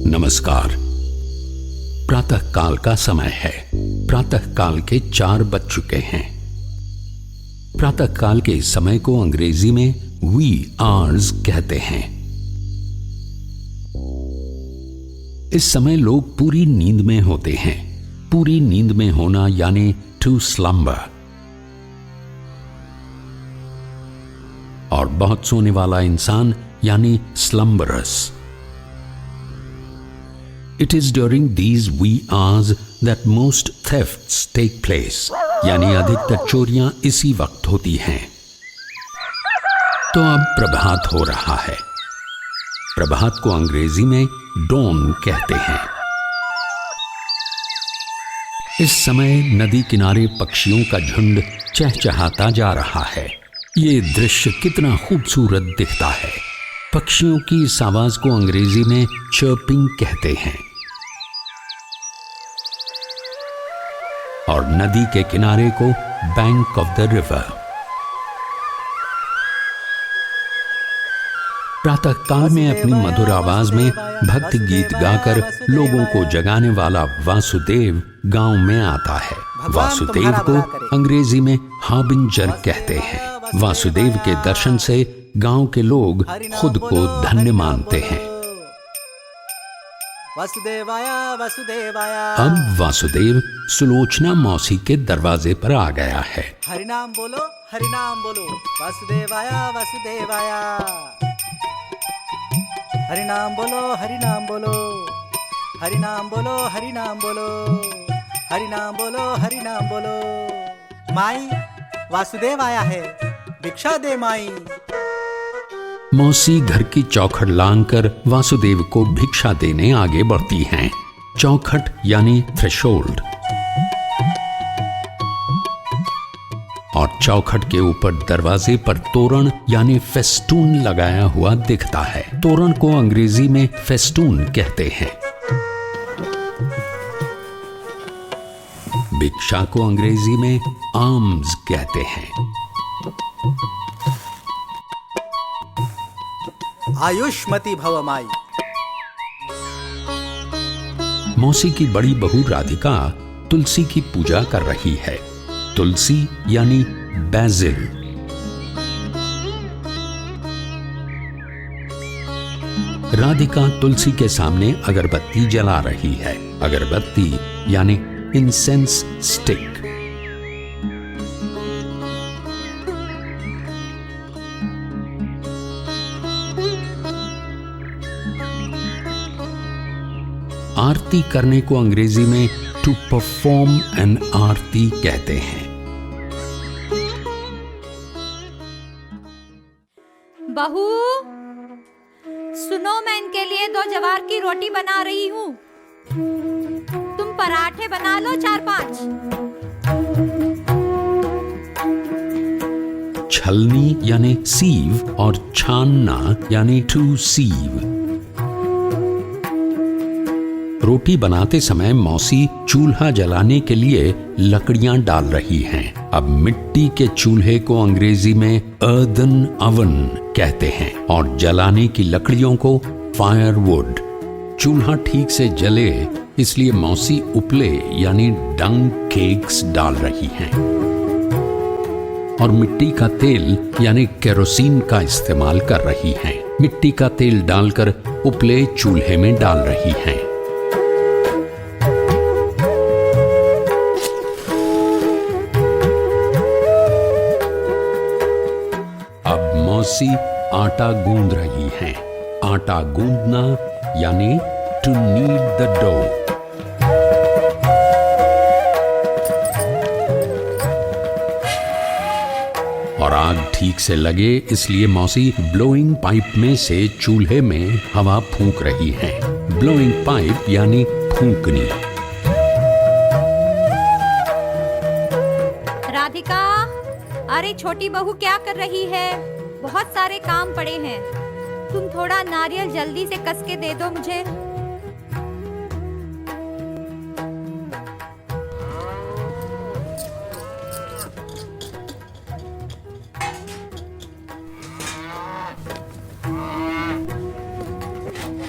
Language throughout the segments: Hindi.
नमस्कार। प्रातः काल का समय है। प्रातः काल के 4 बज चुके हैं। प्रातः काल के समय को अंग्रेजी में वी आवर्स कहते हैं। इस समय लोग पूरी नींद में होते हैं। पूरी नींद में होना यानी टू स्लम्बर। और बहुत सोने वाला इंसान यानी slumberous. It is during these wee hours that most thefts take place, यानी अधिकतर चोरियां इसी वक्त होती हैं। तो अब प्रभात हो रहा है। प्रभात को अंग्रेजी में डॉन कहते हैं। इस समय नदी किनारे पक्षियों का झुंड चहचहाता जा रहा है। ये दृश्य कितना खूबसूरत दिखता है। पक्षियों की इस आवाज को अंग्रेजी में चर्पिंग कहते हैं। और नदी के किनारे को बैंक ऑफ द रिवर। प्रातः काल में अपनी मधुर आवाज में भक्ति गीत गाकर लोगों को जगाने वाला वासुदेव गांव में आता है। वासुदेव को अंग्रेजी में हार्बिंजर कहते हैं। वासुदेव के दर्शन से गांव के लोग खुद को धन्य मानते हैं। वासुदेवाया वासुदेवाया। अब वासुदेव सुलोचना मौसी के दरवाजे पर आ गया है। हरिनाम बोलो हरिनाम बोलो। वासुदेवाया वासुदेवाया। हरिनाम बोलो हरिनाम बोलो। हरिनाम बोलो हरिनाम बोलो। हरिनाम बोलो हरिनाम बोलो। माई वासुदेव आया है, भिक्षा दे माई। मौसी घर की चौखट लांघकर वासुदेव को भिक्षा देने आगे बढ़ती हैं। चौखट यानी थ्रेशोल्ड। और चौखट के ऊपर दरवाजे पर तोरण यानी फेस्टून लगाया हुआ दिखता है। तोरण को अंग्रेजी में फेस्टून कहते हैं। भिक्षा को अंग्रेजी में आर्म्स कहते हैं। आयुष्मती भव माई। मौसी की बड़ी बहू राधिका तुलसी की पूजा कर रही है। तुलसी यानी बैजिल। राधिका तुलसी के सामने अगरबत्ती जला रही है। अगरबत्ती यानी इंसेंस स्टिक। आरती करने को अंग्रेजी में टू परफॉर्म एन आरती कहते हैं। बहू सुनो, मैं इनके लिए 2 जवार की रोटी बना रही हूँ। तुम पराठे बना लो 4-5। छलनी यानी सीव और छानना यानी टू सीव। रोटी बनाते समय मौसी चूल्हा जलाने के लिए लकड़ियां डाल रही हैं। अब मिट्टी के चूल्हे को अंग्रेजी में अर्दन अवन कहते हैं और जलाने की लकड़ियों को फायरवुड। चूल्हा ठीक से जले इसलिए मौसी उपले यानी डंग केक्स डाल रही हैं। और मिट्टी का तेल यानी केरोसिन का इस्तेमाल कर रही हैं। मिट्टी का तेल डालकर उपले चूल्हे में डाल रही हैं। मौसी आटा गूंद रही हैं। आटा गूंदना यानी टू नीड द डो। और आग ठीक से लगे इसलिए मौसी ब्लोइंग पाइप में से चूल्हे में हवा फूंक रही हैं। ब्लोइंग पाइप यानी फूंकनी। राधिका, अरे छोटी बहू क्या कर रही है? बहुत सारे काम पड़े हैं। तुम थोड़ा नारियल जल्दी से कस के दे दो मुझे।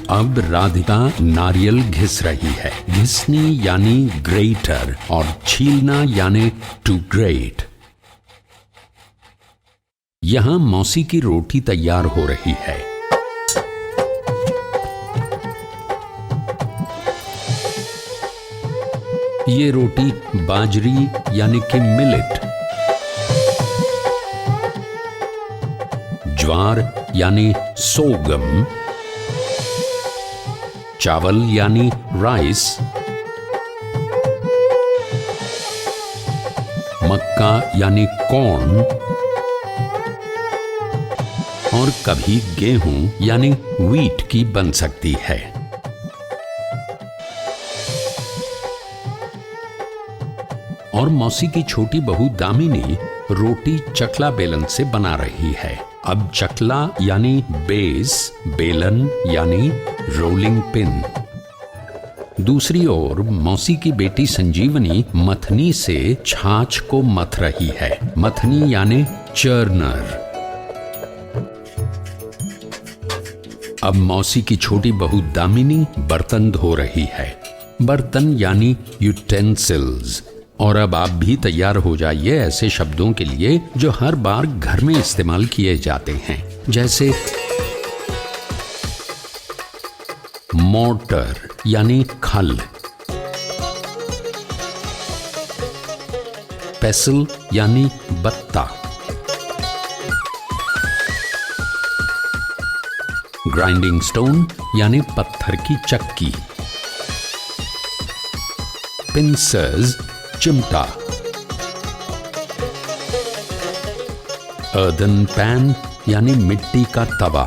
अब राधिका नारियल घिस रही है। घिसनी यानी ग्रेटर और छीलना यानी टू ग्रेट। यहां मौसी की रोटी तैयार हो रही है। ये रोटी बाजरी यानी कि मिलेट, ज्वार यानी सोगम, चावल यानी राइस, मक्का यानी कॉर्न और कभी गेहूं यानी व्हीट की बन सकती है। और मौसी की छोटी बहू दामिनी रोटी चकला बेलन से बना रही है। अब चकला यानी बेस, बेलन यानी रोलिंग पिन। दूसरी ओर मौसी की बेटी संजीवनी मथनी से छाछ को मथ रही है। मथनी यानी चर्नर। अब मौसी की छोटी बहू दामिनी बर्तन धो रही है। बर्तन यानी यूटेंसिल्स। और अब आप भी तैयार हो जाइए ऐसे शब्दों के लिए जो हर बार घर में इस्तेमाल किए जाते हैं, जैसे मोटर यानी खल, पेसल यानी बत्ता, ग्राइंडिंग स्टोन यानी पत्थर की चक्की, पिंसर्स चिमटा, अर्दन पैन यानी मिट्टी का तवा,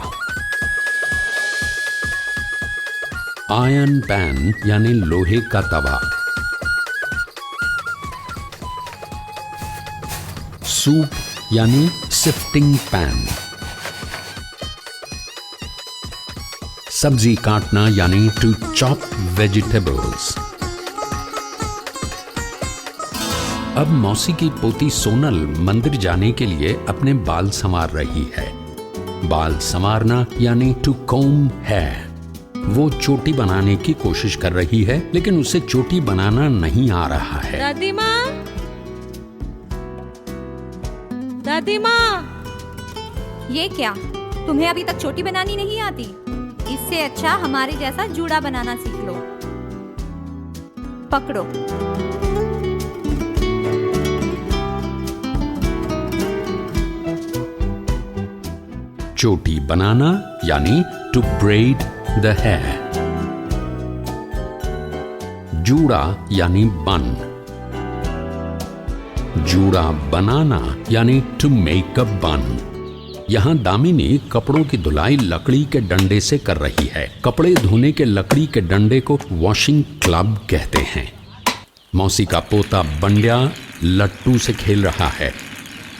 आयरन पैन यानी लोहे का तवा, सूप यानी सिफ्टिंग पैन, सब्जी काटना यानी टू चॉप वेजिटेबल्स। अब मौसी की पोती सोनल मंदिर जाने के लिए अपने बाल संवार रही है। बाल संवारना यानी टू कॉम्ब है। वो चोटी बनाने की कोशिश कर रही है, लेकिन उसे चोटी बनाना नहीं आ रहा है। दादी माँ, दादी माँ, ये क्या, तुम्हें अभी तक चोटी बनानी नहीं आती? इससे अच्छा हमारे जैसा जूड़ा बनाना सीख लो। पकड़ो। चोटी बनाना यानी टू ब्रेड द हेयर। जूड़ा यानी बन। जूड़ा बनाना यानी टू मेक अ बन। यहां दामिनी कपड़ों की धुलाई लकड़ी के डंडे से कर रही है। कपड़े धोने के लकड़ी के डंडे को वॉशिंग क्लब कहते हैं। मौसी का पोता बंड्या लट्टू से खेल रहा है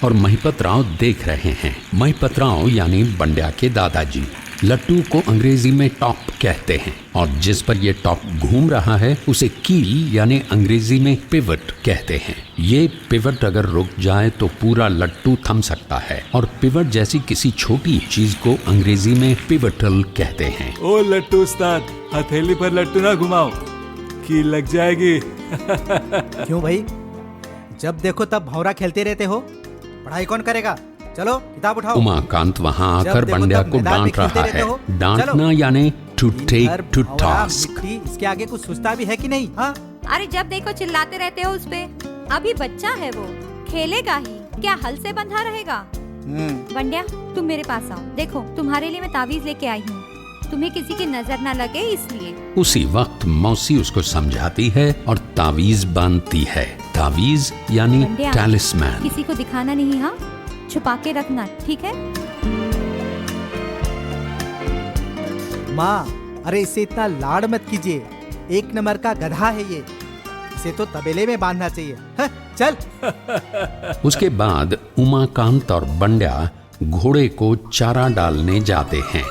और महिपत राव देख रहे हैं। महिपत राव यानी बंड्या के दादाजी। लट्टू को अंग्रेजी में टॉप कहते हैं और जिस पर यह टॉप घूम रहा है उसे कील यानी अंग्रेजी में पिवट कहते हैं। ये पिवट अगर रुक जाए तो पूरा लट्टू थम सकता है और पिवट जैसी किसी छोटी चीज को अंग्रेजी में पिवटल कहते हैं। ओ लट्टू उस्ताद, हथेली पर लट्टू ना घुमाओ, कील लग जाएगी। क्यों भाई, जब देखो तब भौरा खेलते रहते हो? पढ़ाई कौन करेगा? चलो किताब उठाओ। उमाकांत वहां आकर बंड्या को डांट रहा है। डांटना यानी टू टेक टू टास्क। इसके आगे कुछ सोचता भी है कि नहीं? हाँ, अरे जब देखो चिल्लाते रहते हो उस पे। अभी बच्चा है वो, खेलेगा ही, क्या हल से बंधा रहेगा? बंड्या तुम मेरे पास आओ। देखो तुम्हारे लिए मैं तावीज लेके आई हूँ, तुम्हें किसी की नजर ना लगे इसलिए। उसी वक्त मौसी उसको समझाती है और तावीज बांधती है। तावीज यानी टैलिस्मैन। किसी को दिखाना नहीं, हाँ, छुपा के रखना, ठीक है? माँ, अरे इससे इतना लाड मत कीजिए, एक नंबर का गधा है ये, इसे तो तबेले में बांधना चाहिए। चल। उसके बाद उमाकांत और बंड्या घोड़े को चारा डालने जाते हैं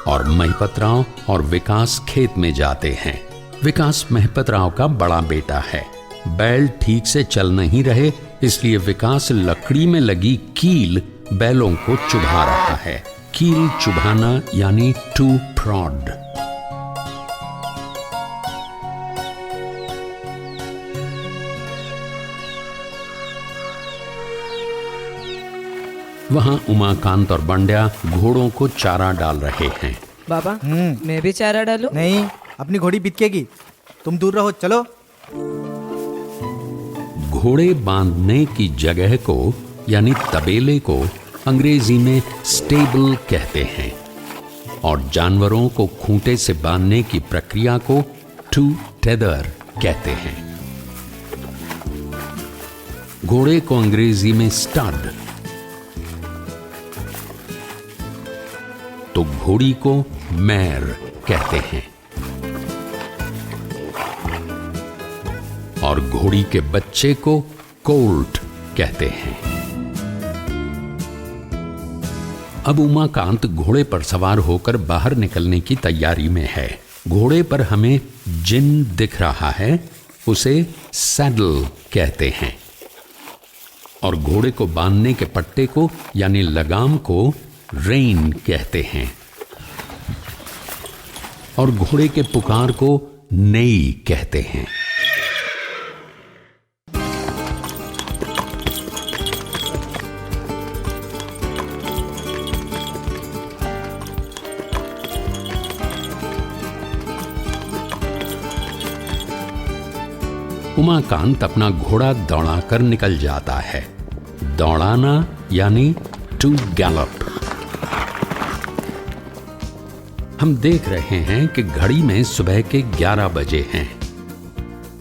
और महिपत राव और विकास खेत में जाते हैं। विकास महिपत राव का बड़ा बेटा है। बैल ठीक से चल नहीं रहे, इसलिए विकास लकड़ी में लगी कील बैलों को चुभा रहा है। कील चुभाना यानी टू प्रॉड। वहाँ उमाकांत और बंड्या घोड़ों को चारा डाल रहे हैं। बाबा मैं भी चारा डालूं? नहीं, अपनी घोड़ी बिकेगी, तुम दूर रहो, चलो। घोड़े बांधने की जगह को यानी तबेले को अंग्रेजी में स्टेबल कहते हैं और जानवरों को खूंटे से बांधने की प्रक्रिया को टू टेदर कहते हैं। घोड़े को अंग्रेजी में स्टड, तो घोड़ी को मैर कहते हैं और घोड़ी के बच्चे को कोल्ट कहते हैं। अब उमाकांत घोड़े पर सवार होकर बाहर निकलने की तैयारी में है। घोड़े पर हमें जिन दिख रहा है उसे सैडल कहते हैं और घोड़े को बांधने के पट्टे को यानी लगाम को रेन कहते हैं और घोड़े के पुकार को नेई कहते हैं। उमाकांत अपना घोड़ा दौड़ाकर निकल जाता है। दौड़ाना यानी टू गैलप। हम देख रहे हैं कि घड़ी में सुबह के 11 बजे हैं।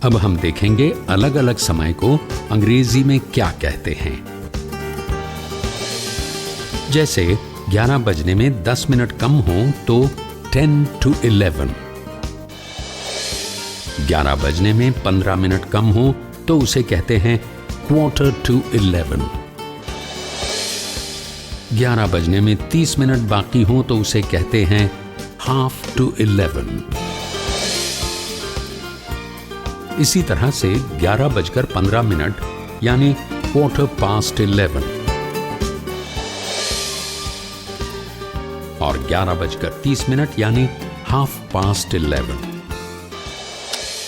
अब हम देखेंगे अलग अलग समय को अंग्रेजी में क्या कहते हैं। जैसे 11 बजने में 10 मिनट कम हो तो 10 to 11। 11 बजने में 15 मिनट कम हो तो उसे कहते हैं quarter to 11। 11 बजने में 30 मिनट बाकी हो तो उसे कहते हैं half to 11। इसी तरह से 11:15 यानी quarter past 11 और 11:30 यानी half past 11।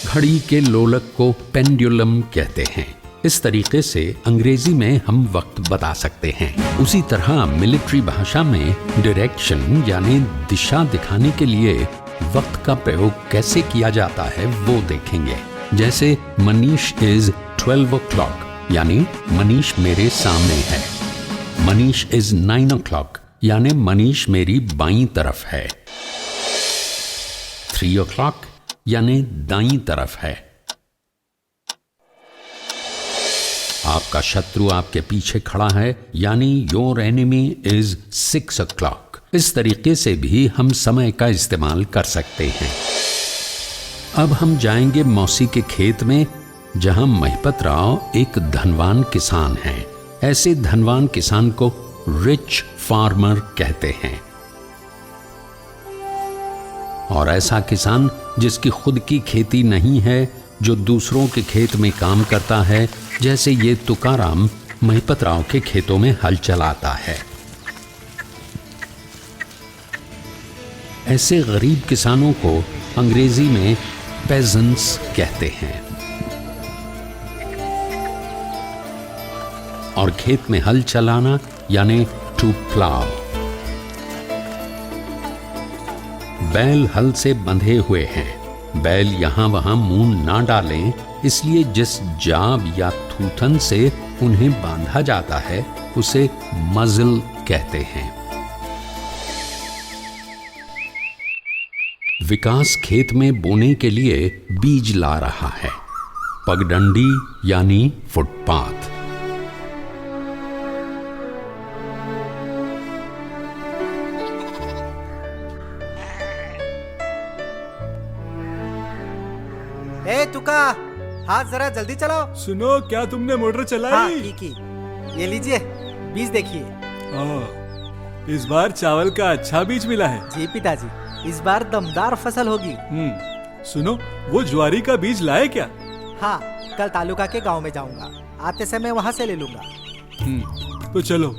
घड़ी के लोलक को पेंडुलम कहते हैं। इस तरीके से अंग्रेजी में हम वक्त बता सकते हैं। उसी तरह मिलिट्री भाषा में डायरेक्शन यानी दिशा दिखाने के लिए वक्त का प्रयोग कैसे किया जाता है वो देखेंगे। जैसे मनीष इज 12 o'clock यानी मनीष मेरे सामने है। मनीष इज 9 o'clock यानी मनीष मेरी बाईं तरफ है। 3 o'clock यानी दाईं तरफ है। आपका शत्रु आपके पीछे खड़ा है यानी योर एनिमी इज 6 o'clock। इस तरीके से भी हम समय का इस्तेमाल कर सकते हैं। अब हम जाएंगे मौसी के खेत में जहां महिपत राव एक धनवान किसान हैं। ऐसे धनवान किसान को रिच फार्मर कहते हैं और ऐसा किसान जिसकी खुद की खेती नहीं है, जो दूसरों के खेत में काम करता है, जैसे ये तुकाराम महिपत राव के खेतों में हल चलाता है। ऐसे गरीब किसानों को अंग्रेजी में पेजेंट्स कहते हैं और खेत में हल चलाना यानी टू प्लाव। बैल हल से बंधे हुए हैं। बैल यहां वहां मुंह ना डालें, इसलिए जिस जाब या थूथन से उन्हें बांधा जाता है उसे मजल कहते हैं। विकास खेत में बोने के लिए बीज ला रहा है। पगडंडी यानी फुटपाथ। ए तुका, हाथ जरा जल्दी चलाओ। सुनो, क्या तुमने मोटर चलाई? हाँ, की। ये लीजिए, बीज देखिए। इस बार चावल का अच्छा बीज मिला है। जी पिताजी, इस बार दमदार फसल होगी। सुनो, वो ज्वारी का बीज लाए क्या? हाँ, कल तालुका के गांव में जाऊंगा, आते समय वहाँ से ले लूंगा। तो चलो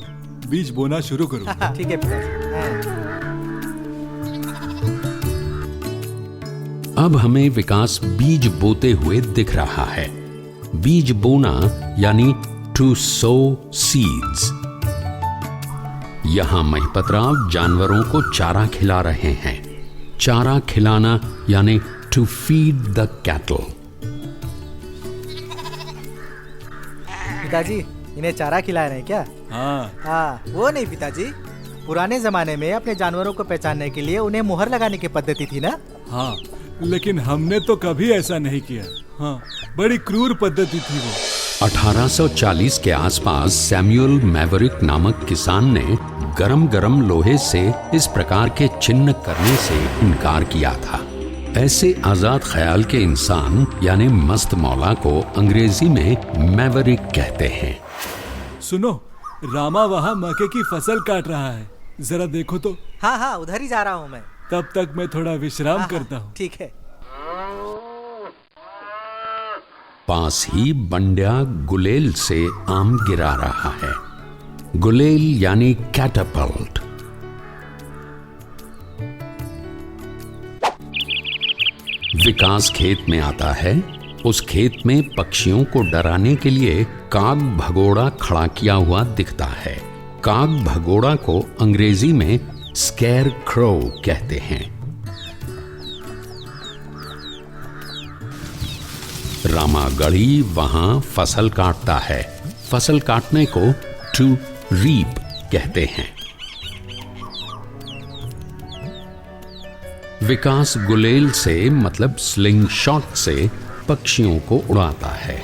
बीज बोना शुरू करो। ठीक है पिताजी। अब हमें विकास बीज बोते हुए दिख रहा है। बीज बोना यानी टू सो सीड्स। यहाँ महिपतराव जानवरों को चारा खिला रहे हैं। चारा खिलाना यानी टू फीड द कैटल। पिताजी, इन्हें चारा खिला रहे हैं क्या? हाँ, वो नहीं पिताजी, पुराने जमाने में अपने जानवरों को पहचानने के लिए उन्हें मुहर लगाने की पद्धति थी ना? हाँ, लेकिन हमने तो कभी ऐसा नहीं किया। हाँ, बड़ी क्रूर पद्धति थी वो। 1840 के आसपास सैमुअल मैवरिक नामक किसान ने गरम गरम लोहे से इस प्रकार के चिन्ह करने से इनकार किया था। ऐसे आजाद ख्याल के इंसान यानी मस्त मौला को अंग्रेजी में मैवरिक कहते हैं। सुनो, रामा वहाँ मक्के की फसल काट रहा है, जरा देखो तो। हाँ, उधर ही जा रहा हूँ मैं। तब तक मैं थोड़ा विश्राम करता हूँ। ठीक है। पास ही बंड्या गुलेल से आम गिरा रहा है। गुलेल यानी कैटपल्ट। विकास खेत में आता है। उस खेत में पक्षियों को डराने के लिए काग भगोड़ा खड़ा किया हुआ दिखता है। काग भगोड़ा को अंग्रेजी में स्केयर क्रो कहते हैं। रामागढ़ी वहां फसल काटता है। फसल काटने को टू रीप कहते हैं। विकास गुलेल से मतलब स्लिंग शॉट से पक्षियों को उड़ाता है।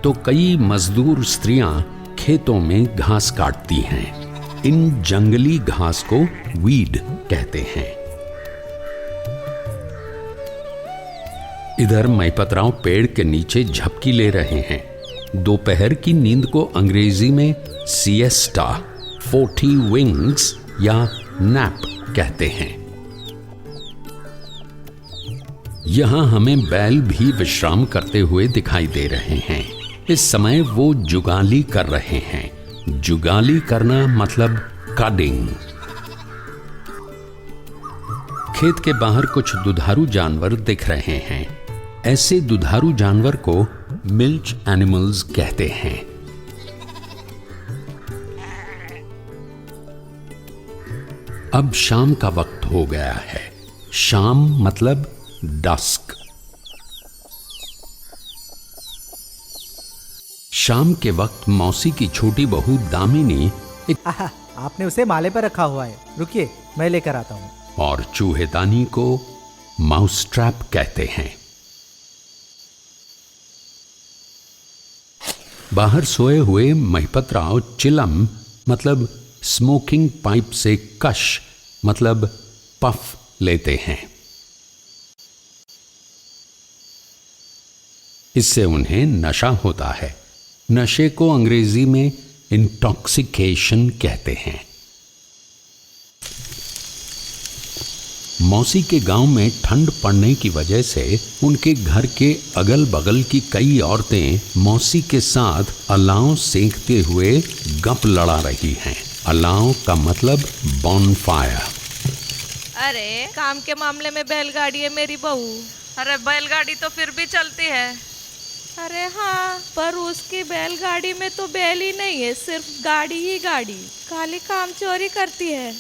तो कई मजदूर स्त्रियां खेतों में घास काटती हैं। इन जंगली घास को वीड कहते हैं। इधर महिपतराव पेड़ के नीचे झपकी ले रहे हैं। दोपहर की नींद को अंग्रेजी में सिएस्टा, 40 विंग्स या नैप कहते हैं। यहां हमें बैल भी विश्राम करते हुए दिखाई दे रहे हैं। इस समय वो जुगाली कर रहे हैं। जुगाली करना मतलब कडिंग। खेत के बाहर कुछ दुधारू जानवर दिख रहे हैं। ऐसे दुधारू जानवर को मिल्च एनिमल्स कहते हैं। अब शाम का वक्त हो गया है। शाम मतलब डस्क। शाम के वक्त मौसी की छोटी बहू दामिनी आपने उसे माले पर रखा हुआ है, रुकिए मैं लेकर आता हूँ। और चूहेदानी को माउस ट्रैप कहते हैं। बाहर सोए हुए महिपतराव चिलम मतलब स्मोकिंग पाइप से कश मतलब पफ लेते हैं। इससे उन्हें नशा होता है। नशे को अंग्रेजी में इंटॉक्सिकेशन कहते हैं। मौसी के गांव में ठंड पड़ने की वजह से उनके घर के अगल बगल की कई औरतें मौसी के साथ अलाव सेंकते हुए गप लड़ा रही हैं। अलाव का मतलब बॉनफायर। अरे काम के मामले में बैलगाड़ी है मेरी बहू। अरे बैलगाड़ी तो फिर भी चलती है। अरे हाँ, पर उसकी बैलगाड़ी में तो बैल ही नहीं है, सिर्फ गाड़ी ही गाड़ी। खाली काम चोरी करती है।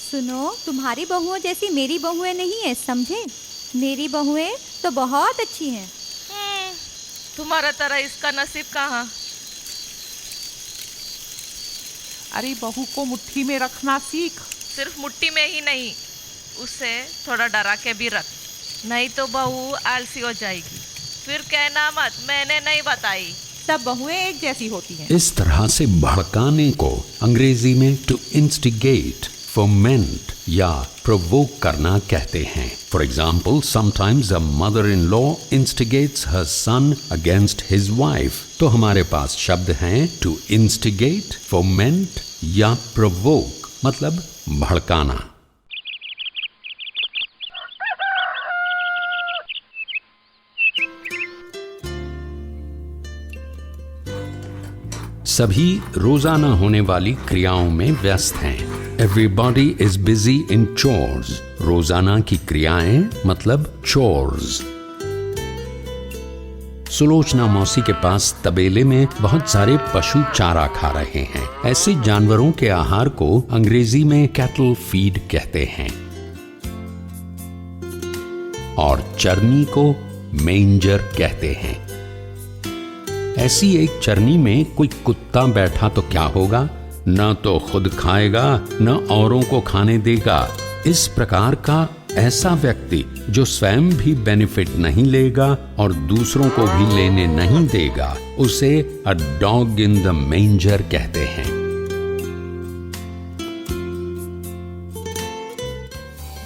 सुनो, तुम्हारी बहुओं जैसी मेरी बहुएं नहीं है, समझे? मेरी बहुएं तो बहुत अच्छी हैं। तुम्हारा तरह इसका नसीब कहाँ। अरे बहू को मुट्ठी में रखना सीख। सिर्फ मुट्ठी में ही नहीं, उसे थोड़ा डरा के भी रख, नहीं तो बहू आलसी हो जाएगी। फिर कहना मत मैंने नहीं बताई। सब बहुएं एक जैसी होती हैं। इस तरह से भड़काने को अंग्रेजी में टू इंस्टिगेट, फोमेंट या प्रोवोक करना कहते हैं। For example, sometimes a mother in law instigates her son against his wife. तो हमारे पास शब्द हैं टू इंस्टिगेट, फोमेंट या प्रोवोक मतलब भड़काना। सभी रोजाना होने वाली क्रियाओं में व्यस्त हैं। Everybody is busy in chores. रोजाना की क्रियाएं मतलब चोर्स। सुलोचना मौसी के पास तबेले में बहुत सारे पशु चारा खा रहे हैं। ऐसे जानवरों के आहार को अंग्रेजी में कैटल फीड कहते हैं और चरनी को मेंजर कहते हैं। ऐसी एक चरनी में कोई कुत्ता बैठा तो क्या होगा, न तो खुद खाएगा न औरों को खाने देगा। इस प्रकार का ऐसा व्यक्ति जो स्वयं भी बेनिफिट नहीं लेगा और दूसरों को भी लेने नहीं देगा, उसे अ डॉग इन द मेंजर कहते हैं।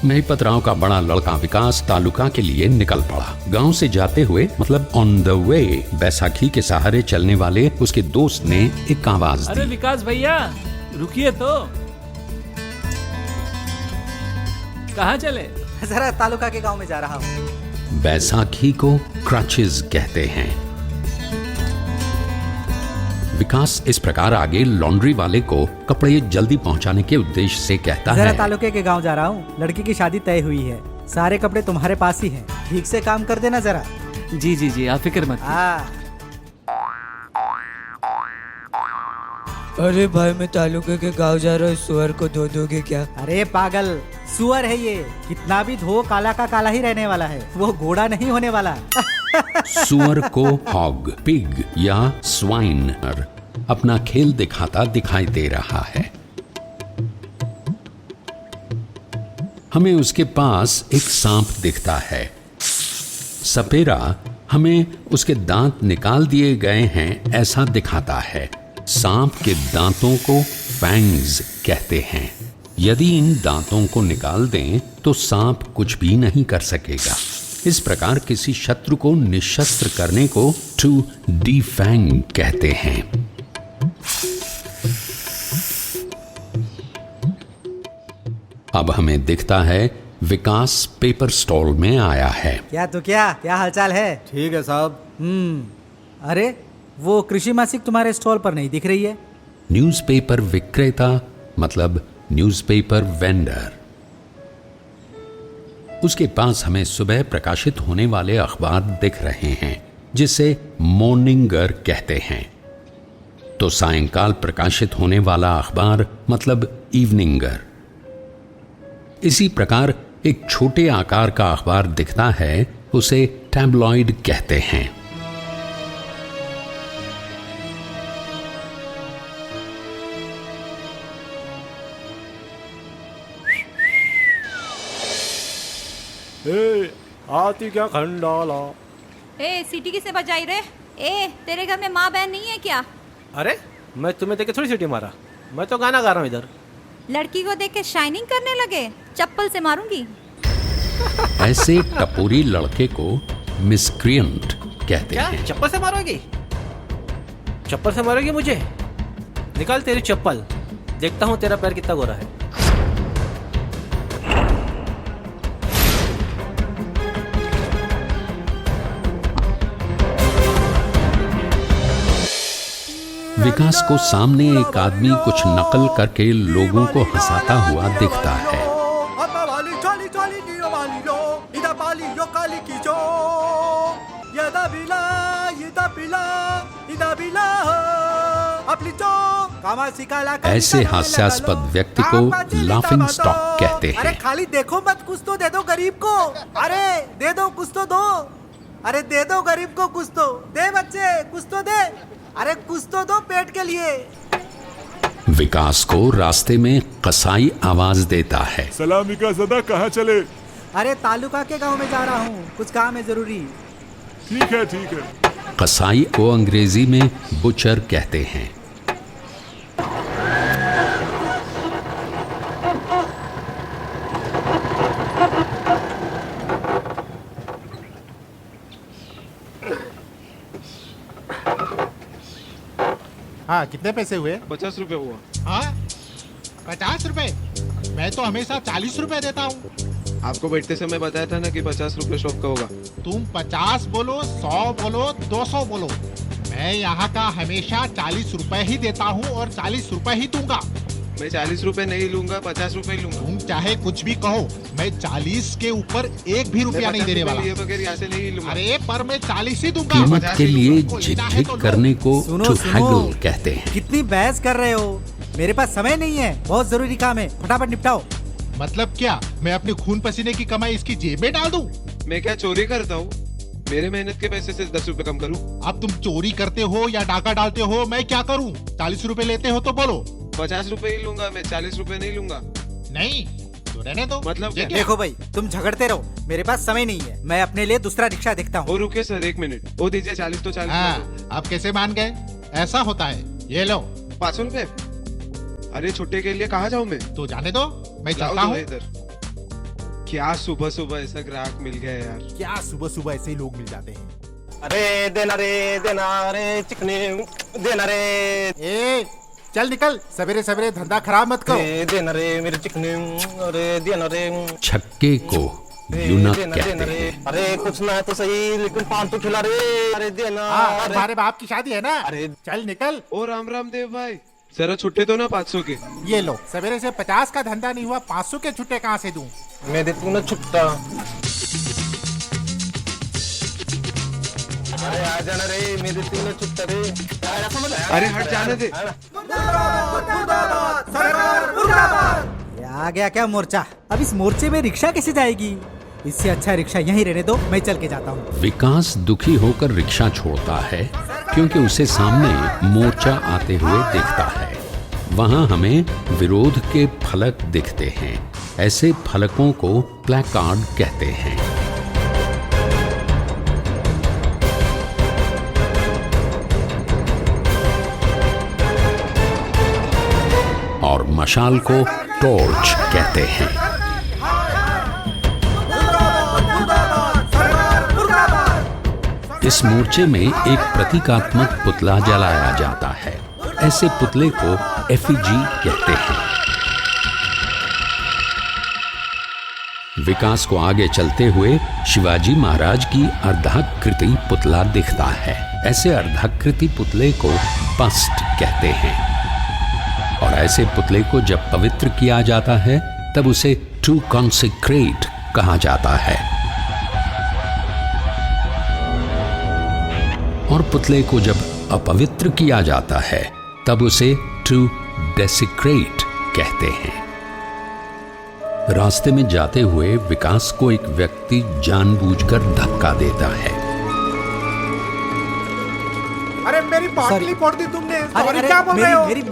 महिपतराव का बड़ा लड़का विकास तालुका के लिए निकल पड़ा। गांव से जाते हुए मतलब ऑन द वे बैसाखी के सहारे चलने वाले उसके दोस्त ने एक आवाज दी। अरे विकास भैया रुकिए तो, कहाँ चले? जरा तालुका के गांव में जा रहा हूँ। बैसाखी को क्रचेस कहते हैं। विकास इस प्रकार आगे लॉन्ड्री वाले को कपड़े जल्दी पहुंचाने के उद्देश्य से कहता जरा है, तालुके के गांव जा रहा हूँ, लड़की की शादी तय हुई है, सारे कपड़े तुम्हारे पास ही हैं, ठीक से काम कर देना जरा। जी जी जी, आप फिक्र मत कीजिए। अरे भाई मैं तालुके के गांव जा रहा हूँ, सुअर को धो दोगे क्या? अरे पागल, सुअर है ये, कितना भी धो काला का काला ही रहने वाला है, वो घोड़ा नहीं होने वाला। सुअर को हॉग, पिग या स्वाइनर अपना खेल दिखाता दिखाई दे रहा है। हमें उसके पास एक सांप दिखता है। सपेरा हमें उसके दांत निकाल दिए गए हैं ऐसा दिखाता है। सांप के दांतों को फैंग्स कहते हैं। यदि इन दांतों को निकाल दें तो सांप कुछ भी नहीं कर सकेगा। इस प्रकार किसी शत्रु को निशस्त्र करने को टू डिफैंग कहते हैं। अब हमें दिखता है विकास पेपर स्टॉल में आया है। क्या हालचाल है? ठीक है साहब। अरे वो कृषि मासिक तुम्हारे स्टॉल पर नहीं दिख रही है। न्यूज़पेपर विक्रेता मतलब न्यूज़पेपर वेंडर। उसके पास हमें सुबह प्रकाशित होने वाले अखबार दिख रहे हैं जिसे मॉर्निंगर कहते हैं। तो सायंकाल प्रकाशित होने वाला अखबार मतलब इवनिंगर। इसी प्रकार एक छोटे आकार का अखबार दिखता है, उसे टैब्लॉइड कहते हैं। आती क्या खंडाला। ए सीटी किसे बजाई रे? ए तेरे घर में माँ बहन नहीं है क्या? अरे मैं तुम्हें देख के थोड़ी सीटी मारा, मैं तो गाना गा रहा हूँ इधर। लड़की को देख के शाइनिंग करने लगे, चप्पल से मारूंगी। ऐसे टपोरी लड़के को मिसक्रिएंट कहते हैं। चप्पल से मारोगी? चप्पल से मारोगी मुझे? निकाल तेरी चप्पल, देखता हूँ तेरा पैर कितना गोरा है। विकास को सामने एक आदमी कुछ नकल करके लोगों को हंसाता हुआ दिखता है। ऐसे हास्यास्पद व्यक्ति को लाफिंग स्टॉक कहते हैं। अरे खाली देखो मत, कुछ तो दे दो गरीब को। अरे दे दो, कुछ तो दो। अरे दे दो गरीब को, कुछ तो दे बच्चे, कुछ तो दे। अरे कुछ तो दो पेट के लिए। विकास को रास्ते में कसाई आवाज देता है। सलामी का ज़दा कहाँ चले? अरे तालुका के गांव में जा रहा हूँ, कुछ काम है जरूरी। ठीक है ठीक है। कसाई को अंग्रेजी में बुचर कहते हैं। हाँ कितने पैसे हुए? 50 रुपए हुआ। हाँ 50 रुपए? मैं तो हमेशा 40 रुपए देता हूँ। आपको बैठते समय बताया था ना कि 50 रुपए शॉप का होगा। तुम 50 बोलो, 100 बोलो, 200 बोलो, मैं यहाँ का हमेशा 40 रुपए ही देता हूँ और 40 रुपए ही दूंगा। मैं 40 रुपए नहीं लूंगा, 50 रुपए लूंगा। तुम चाहे कुछ भी कहो, मैं 40 के ऊपर एक भी रुपया नहीं देने वाला। ये बगैर यहाँ से नहीं लूंगा। अरे पर मैं 40 ही दूंगा। कीमत के लिए झिकझिक करने को to haggle कहते हैं। कितनी बहस कर रहे हो? मेरे पास समय नहीं है, बहुत जरूरी काम है, फटाफट निपटाओ। मतलब क्या, मैं अपने खून पसीने की कमाई इसकी जेब में डाल दूं? मैं क्या चोरी करता हूँ? मेरे मेहनत के पैसे से 10 रुपए कम करूँ? अब तुम चोरी करते हो या डाका डालते हो, मैं क्या करूं? 40 रुपए लेते हो तो बोलो। 50 रुपए ही लूंगा मैं, 40 रुपए नहीं लूंगा। नहीं तो रहने दो। मतलब क्या? देखो भाई, तुम झगड़ते रहो, मेरे पास समय नहीं है, मैं अपने लिए दूसरा रिक्शा देखता हूँ। वो रुके सर, 1 मिनट। वो दीजिए 40 तो 40। हाँ, आप कैसे मान गए? ऐसा होता है। ये लो 500 रुपए। अरे छुट्टे के लिए कहाँ जाऊँ मैं? तो जाने दो, मैं लाओ चलता दो हूँ। इधर। क्या सुबह सुबह ऐसा ग्राहक मिल गया यार। क्या सुबह सुबह ऐसे ही लोग मिल जाते हैं। अरे देना रे चिकने देना रे। ए चल निकल, सवेरे सवेरे धंधा खराब मत करो। देना रे मेरे चिकने, अरे देना रे। छक्के को यूनक कहते हैं। अरे कुछ ना है तो सही, लेकिन 500 खिला रे। अरे देना। तुम्हारे बाप की शादी है ना? अरे चल निकल। ओ राम राम देव भाई, जरा छुट्टे तो ना 500 के। ये लो, सवेरे से 50 का धंधा नहीं हुआ, 500 के छुट्टे कहाँ से दूं? मैं दे तू ना छुट्टा। अरे आ जाना रे, मेरे तू ना छुट्टा रे। अरे हट जाने दे। ये आ गया क्या मोर्चा? अब इस मोर्चे में रिक्शा कैसे जाएगी? इससे अच्छा रिक्शा यहीं रहने दो, मैं चल के जाता हूँ। विकास दुखी होकर रिक्शा छोड़ता है क्योंकि उसे सामने मोर्चा आते हुए दिखता है। वहां हमें विरोध के फलक दिखते हैं। ऐसे फलकों को प्लेकार्ड कहते हैं। और मशाल को टॉर्च कहते हैं। इस मोर्चे में एक प्रतीकात्मक पुतला जलाया जाता है। ऐसे पुतले को एफिजी कहते हैं। विकास को आगे चलते हुए शिवाजी महाराज की अर्धाकृति पुतला दिखता है। ऐसे अर्धाकृति पुतले को बस्ट कहते हैं। और ऐसे पुतले को जब पवित्र किया जाता है तब उसे टू कॉन्सेक्रेट कहा जाता है। और पुतले को जब अपवित्र किया जाता है तब उसे टू डेसिक्रेट कहते हैं। रास्ते में जाते हुए विकास को एक व्यक्ति जानबूझकर धक्का देता है। अरे मेरी बाटली फोड़ दी तुमने। अरे क्या बोल रहे हो? मेरी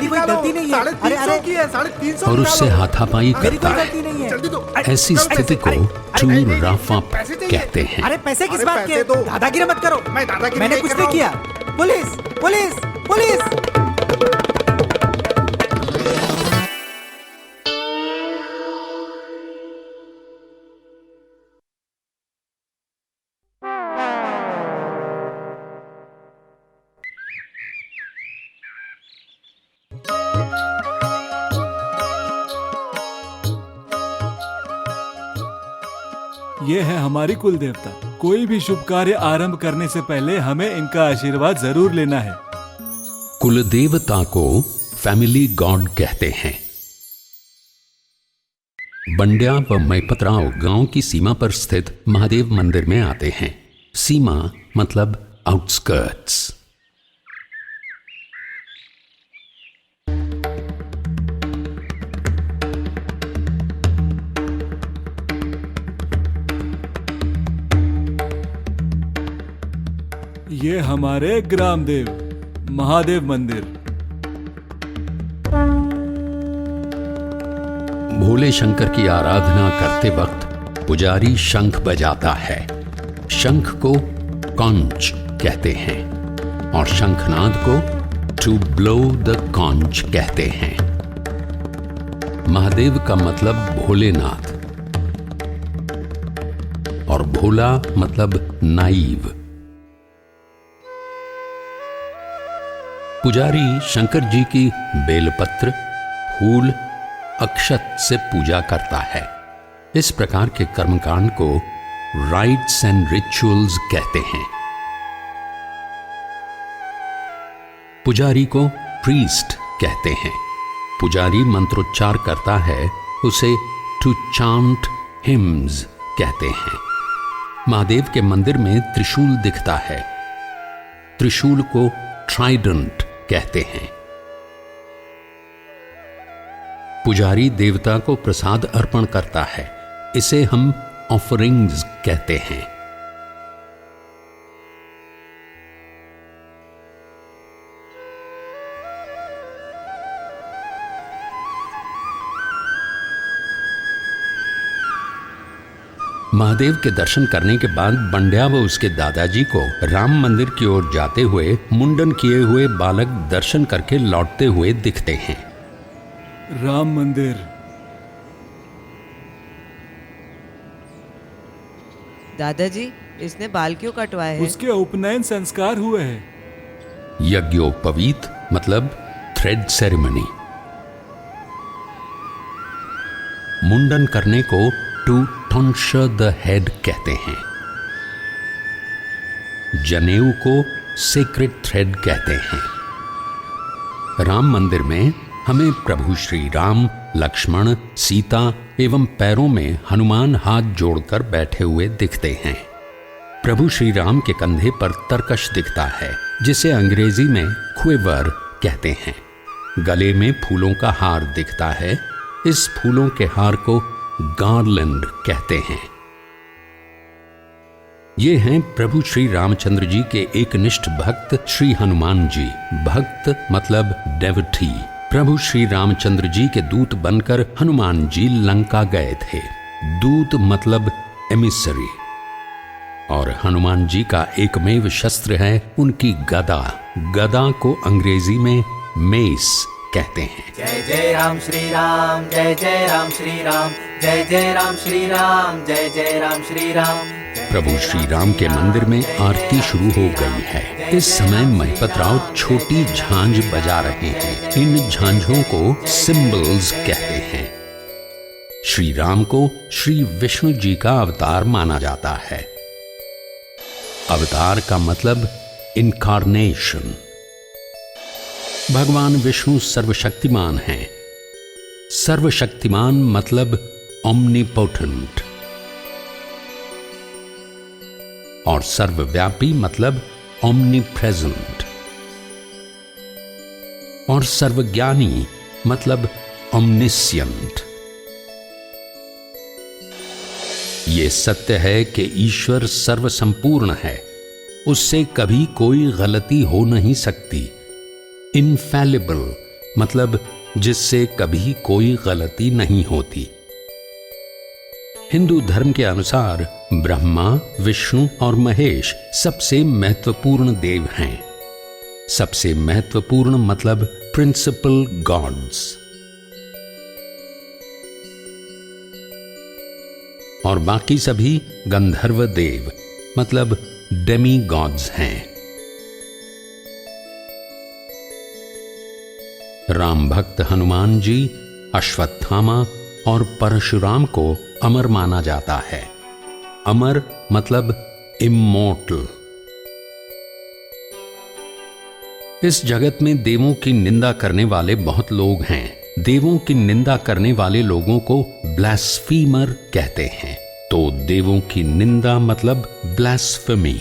कोई गलती नहीं है। 350 की है, 350 और उससे हाथापाई करता है। नहीं है। ऐसी स्थिति को टू रफ अप कहते हैं। अरे पैसे किस बात के? दादागिरी मत करो। मैंने कुछ नहीं किया। Police police police. ये है हमारी कुल देवता। कोई भी शुभ कार्य आरंभ करने से पहले हमें इनका आशीर्वाद जरूर लेना है। कुल देवता को फैमिली गॉड कहते हैं। बंड्या व मैपतराव गांव की सीमा पर स्थित महादेव मंदिर में आते हैं। सीमा मतलब आउटस्कर्ट्स। ये हमारे ग्राम देव महादेव मंदिर। भोले शंकर की आराधना करते वक्त पुजारी शंख बजाता है। शंख को कॉन्च कहते हैं और शंखनाद को टू ब्लो द कॉन्च कहते हैं। महादेव का मतलब भोलेनाथ और भोला मतलब नाइव। पुजारी शंकर जी की बेलपत्र, फूल, अक्षत से पूजा करता है। इस प्रकार के कर्मकांड को राइट्स एंड रिचुअल्स कहते हैं। पुजारी को प्रीस्ट कहते हैं। पुजारी मंत्रोच्चार करता है उसे टू चांट हिम्स कहते हैं। महादेव के मंदिर में त्रिशूल दिखता है। त्रिशूल को ट्राइडेंट कहते हैं। पुजारी देवता को प्रसाद अर्पण करता है, इसे हम ऑफरिंग्स कहते हैं। महादेव के दर्शन करने के बाद बंड्या व उसके दादाजी को राम मंदिर की ओर जाते हुए मुंडन किए हुए बालक दर्शन करके लौटते हुए दिखते हैं। राम मंदिर। दादाजी, इसने बाल क्यों कटवाए हैं? उसके उपनयन संस्कार हुए हैं। यज्ञोपवीत मतलब थ्रेड सेरेमनी। मुंडन करने को टू टॉन्शर द हेड कहते हैं। जनेऊ को सेक्रेड थ्रेड कहते हैं। राम मंदिर में हमें प्रभु श्री राम, लक्ष्मण, सीता एवं पैरों में हनुमान हाथ जोड़कर बैठे हुए दिखते हैं। प्रभु श्री राम के कंधे पर तरकश दिखता है, जिसे अंग्रेजी में क्विवर कहते हैं। गले में फूलों का हार दिखता है। इस फूलों के हार को गार्लैंड कहते हैं। ये हैं प्रभु श्री रामचंद्र जी के एकनिष्ठ भक्त श्री हनुमान जी। भक्त मतलब डेवटी। प्रभु श्री रामचंद्र जी के दूत बनकर हनुमान जी लंका गए थे। दूत मतलब एमिसरी। और हनुमान जी का एकमेव शस्त्र है उनकी गदा। गदा को अंग्रेजी में मेस कहते हैं। जय जय राम श्री राम, जय जय राम श्री राम, जय जय राम श्री राम, जय जय राम श्री राम। प्रभु श्री राम के मंदिर में आरती शुरू हो गई है। इस समय महिपत राव छोटी झांझ बजा रहे हैं। इन झांझों को सिंबल्स कहते हैं। श्री राम को श्री विष्णु जी का अवतार माना जाता है। अवतार का मतलब इनकार्नेशन। भगवान विष्णु सर्वशक्तिमान हैं। सर्वशक्तिमान मतलब ओमनीपोटेंट। और सर्वव्यापी मतलब ओमनीप्रेजेंट। और सर्वज्ञानी मतलब ओमनिशियंट। ये सत्य है कि ईश्वर सर्वसंपूर्ण है, उससे कभी कोई गलती हो नहीं सकती। इनफैलिबल मतलब जिससे कभी कोई गलती नहीं होती। हिंदू धर्म के अनुसार ब्रह्मा, विष्णु और महेश सबसे महत्वपूर्ण देव हैं। सबसे महत्वपूर्ण मतलब प्रिंसिपल गॉड्स। और बाकी सभी गंधर्व देव मतलब डेमी गॉड्स हैं। राम भक्त हनुमान जी, अश्वत्थामा और परशुराम को अमर माना जाता है। अमर मतलब इमोर्टल। इस जगत में देवों की निंदा करने वाले बहुत लोग हैं। देवों की निंदा करने वाले लोगों को ब्लास्फीमर कहते हैं। तो देवों की निंदा मतलब ब्लास्फेमी।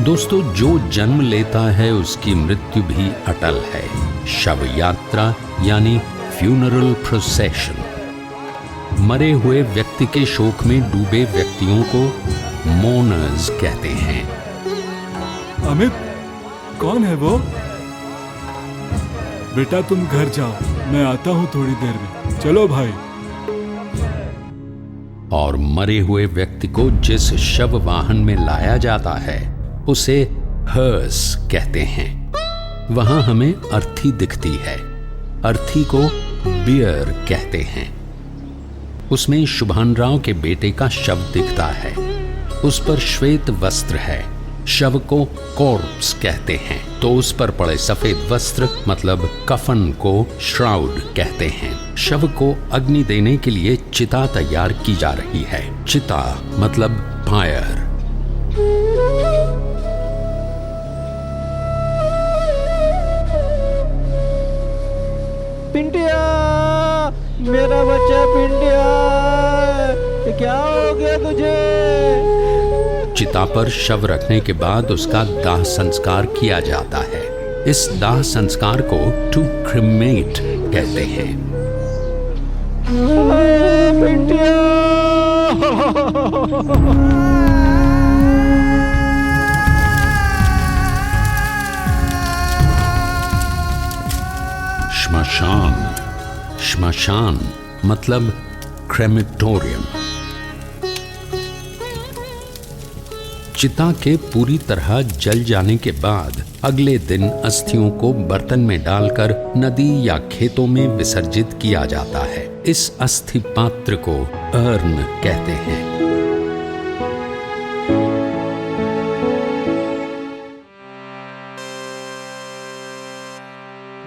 दोस्तों, जो जन्म लेता है उसकी मृत्यु भी अटल है। शव यात्रा यानी फ्यूनरल प्रोसेशन। मरे हुए व्यक्ति के शोक में डूबे व्यक्तियों को मोनर्स कहते हैं। अमित, कौन है वो? बेटा तुम घर जाओ, मैं आता हूँ थोड़ी देर में। चलो भाई। और मरे हुए व्यक्ति को जिस शव वाहन में लाया जाता है उसे हर्स कहते हैं। वहां हमें अर्थी दिखती है। अर्थी को बियर कहते हैं। उसमें शुभानराव के बेटे का शव दिखता है। उस पर श्वेत वस्त्र है। शव को कॉर्प्स कहते हैं। तो उस पर पड़े सफेद वस्त्र मतलब कफन को श्राउड कहते हैं। शव को अग्नि देने के लिए चिता तैयार की जा रही है। चिता मतलब फायर। पिंटिया, मेरा बच्चा पिंटिया, क्या हो गया तुझे? चिता पर शव रखने के बाद उसका दाह संस्कार किया जाता है। इस दाह संस्कार को टू क्रिमेट कहते हैं। पिंटिया। श्मशान, श्मशान मतलब क्रेमेटोरियम। चिता के पूरी तरह जल जाने के बाद अगले दिन अस्थियों को बर्तन में डालकर नदी या खेतों में विसर्जित किया जाता है। इस अस्थि पात्र को अर्न कहते हैं।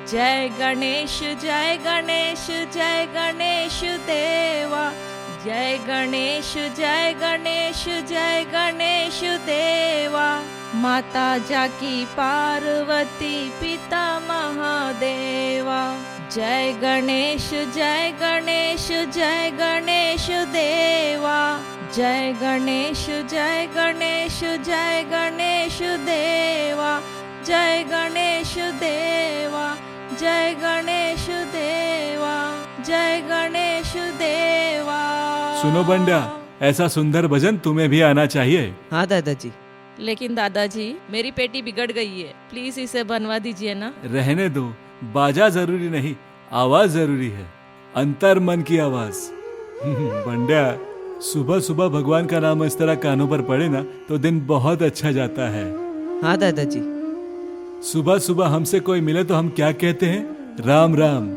जय गणेश जय गणेश जय गणेश देवा, जय गणेश जय गणेश जय गणेश देवा। माता जाकी पार्वती पिता महादेवा। जय गणेश जय गणेश जय गणेश देवा, जय गणेश जय गणेश जय गणेश देवा, जय गणेश देवा, जय गणेश देवा, जय गणेश देवा। सुनो बंड्या, ऐसा सुंदर भजन तुम्हें भी आना चाहिए। हाँ दादाजी। लेकिन दादाजी मेरी पेटी बिगड़ गई है, प्लीज इसे बनवा दीजिए ना। रहने दो, बाजा जरूरी नहीं, आवाज जरूरी है, अंतर मन की आवाज। बंड्या, सुबह सुबह भगवान का नाम इस तरह कानों पर पड़े ना तो दिन बहुत अच्छा जाता है। हाँ दादाजी। सुबह सुबह हमसे कोई मिले तो हम क्या कहते हैं? राम राम।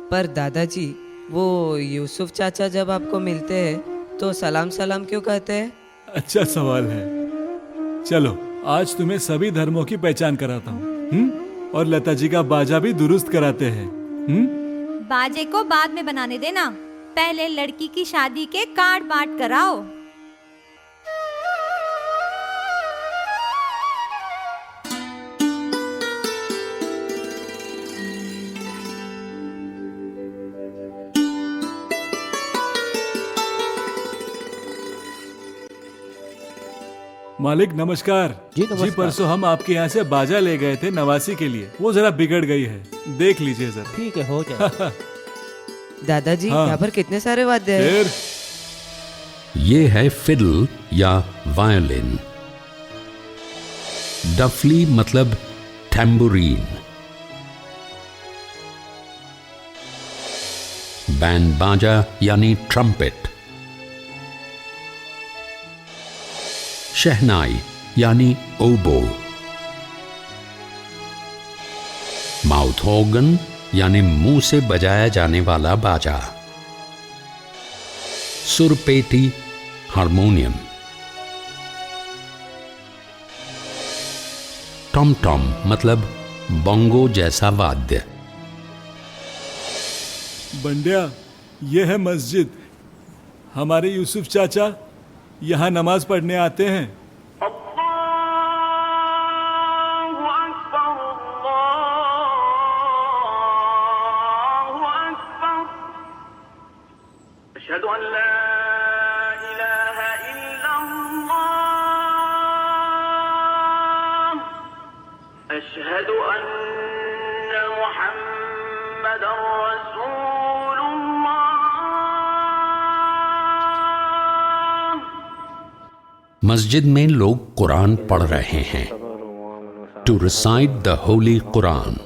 पर दादाजी, वो यूसुफ चाचा जब आपको मिलते हैं तो सलाम सलाम क्यों कहते हैं? अच्छा सवाल है। चलो आज तुम्हें सभी धर्मों की पहचान कराता हूँ, और लता जी का बाजा भी दुरुस्त कराते हैं। बाजे को बाद में बनाने देना, पहले लड़की की शादी के कार्ड बांट कराओ। मालिक नमस्कार। जी नमस्कार। जी परसों हम आपके यहाँ से बाजा ले गए थे नवासी के लिए, वो जरा बिगड़ गई है, देख लीजिए जरा। ठीक है, हो जाए। दादाजी, हाँ। यहाँ पर कितने सारे वाद्य हैं? ये है फिडल या वायोलिन। डफली मतलब टैम्बुरीन। बैंड बाजा यानी ट्रम्पेट। शहनाई यानी ओबो। माउथ ऑर्गन यानी मुंह से बजाया जाने वाला बाजा। सुरपेटी हारमोनियम। टॉम टॉम मतलब बोंगो जैसा वाद्य। बंड्या, ये है मस्जिद। हमारे यूसुफ चाचा यहाँ नमाज पढ़ने आते हैं। मस्जिद में लोग कुरान पढ़ रहे हैं। To recite the holy Quran.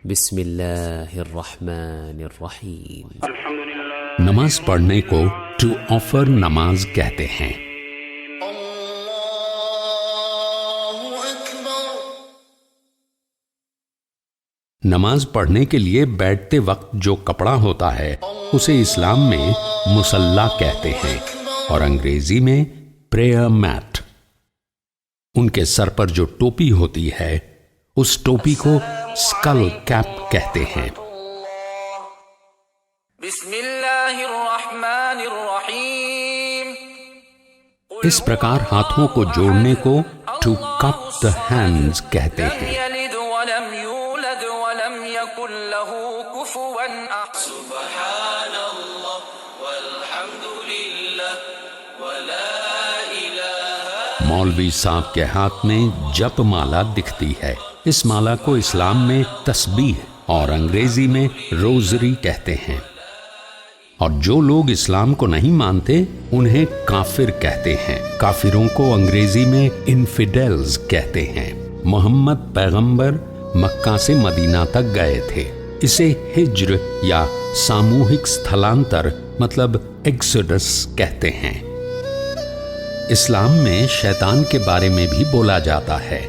बिस्मिल्लाहिर्रहमानिर्रहीम। नमाज पढ़ने को टू ऑफर नमाज कहते हैं। नमाज पढ़ने के लिए बैठते वक्त जो कपड़ा होता है उसे इस्लाम में मुसल्ला कहते हैं और अंग्रेजी में प्रेयर मैट। उनके सर पर जो टोपी होती है उस टोपी को स्कल कैप कहते हैं। इस प्रकार हाथों को जोड़ने को टू कप द हैंड्स कहते हैं। यकुन लहू कुफुवन अहद। सुब्हानल्लाह वल्हम्दुलिल्लाह वला इलाहा। मौलवी साहब के हाथ में जप माला दिखती है। इस माला को इस्लाम में तस्बीह और अंग्रेजी में रोजरी कहते हैं। और जो लोग इस्लाम को नहीं मानते उन्हें काफिर कहते हैं। काफिरों को अंग्रेजी में इन्फिडेल्स कहते हैं। मोहम्मद पैगंबर मक्का से मदीना तक गए थे। इसे हिज्र या सामूहिक स्थलांतर मतलब एक्सोडस कहते हैं। इस्लाम में शैतान के बारे में भी बोला जाता है।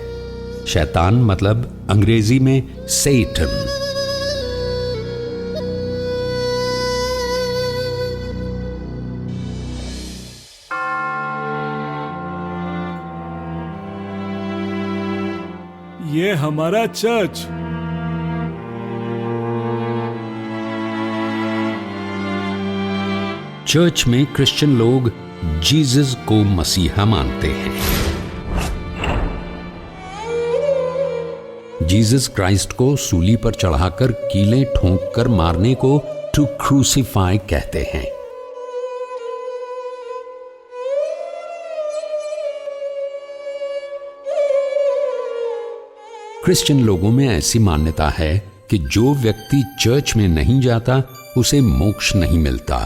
शैतान मतलब अंग्रेजी में सेटन। ये हमारा चर्च। चर्च में क्रिश्चियन लोग जीसस को मसीहा मानते हैं। जीसस क्राइस्ट को सूली पर चढ़ाकर कीलें ठोंककर मारने को टू क्रूसिफाई कहते हैं। क्रिश्चियन लोगों में ऐसी मान्यता है कि जो व्यक्ति चर्च में नहीं जाता उसे मोक्ष नहीं मिलता।